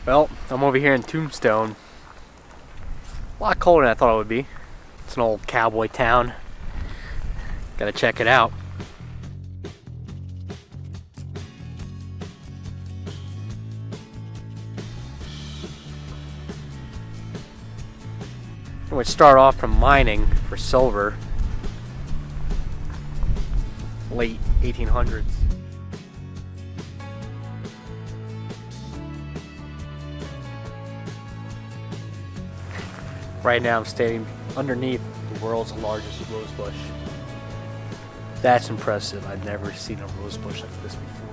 Well, I'm over here in Tombstone. A lot colder than I thought it would be. It's an old cowboy town. Gotta check it out. I'm going to start off from mining for silver. Late 1800s. Right now I'm standing underneath the world's largest rose bush. That's impressive. I've never seen a rose bush like this before.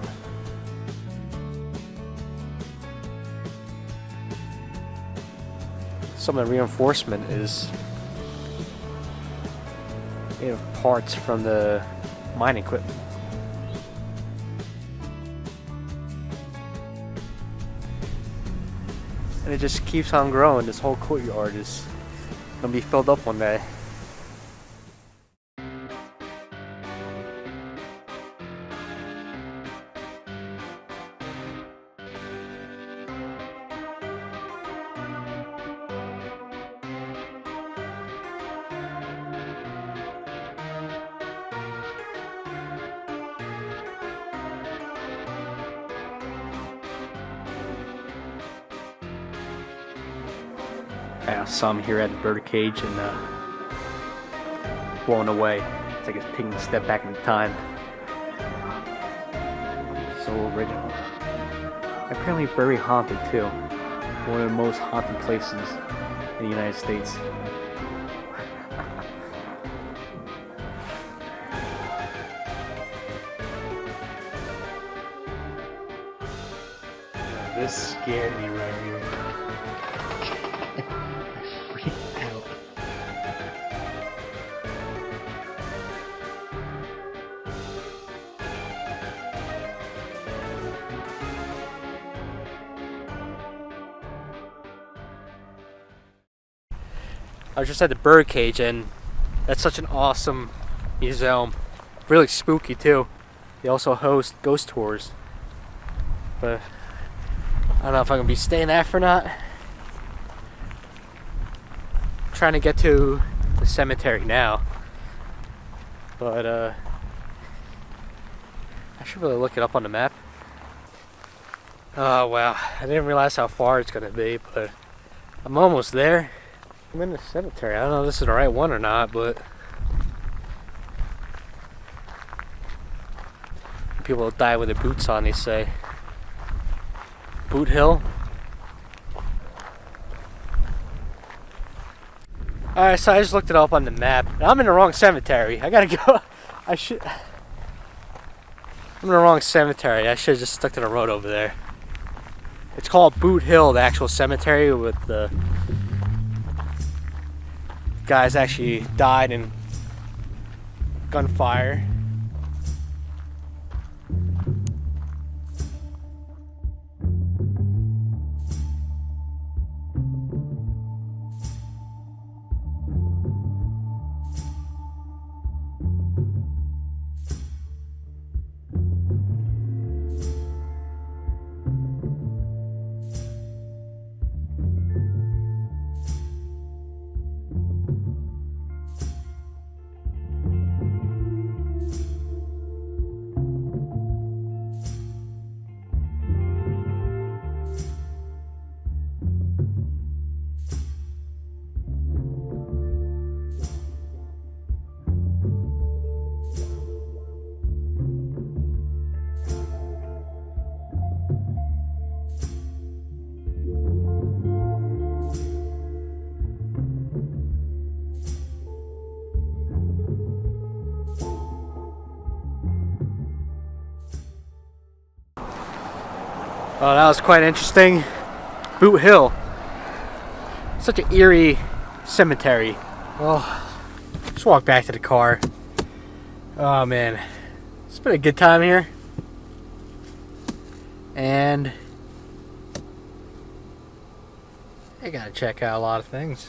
Some of the reinforcement is made of parts from the mining equipment. And it just keeps on growing. This whole courtyard is gonna be filled up one day. I saw him here at the bird cage and blown away. It's like it's taking a step back in time. So original. Apparently very haunted too. One of the most haunted places in the United States. This scared me right here. I freaked out. I was just at the bird cage and that's such an awesome museum. Really spooky too. They also host ghost tours. But I don't know if I'm gonna be staying there or not. I'm trying to get to the cemetery now. But I should really look it up on the map. Oh wow, I didn't realize how far it's gonna be, but I'm almost there. I'm in the cemetery. I don't know if this is the right one or not, but people die with their boots on, they say. Boot Hill. Alright, so I just looked it up on the map. I'm in the wrong cemetery. I gotta go. I'm in the wrong cemetery. I should have just stuck to the road over there. It's called Boot Hill, the actual cemetery with the guys actually died in gunfire. Oh, that was quite interesting. Boot Hill. Such an eerie cemetery. Well, just walk back to the car. Oh man, it's been a good time here. And I gotta check out a lot of things.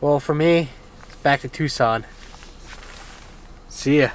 Well, for me, it's back to Tucson. See ya.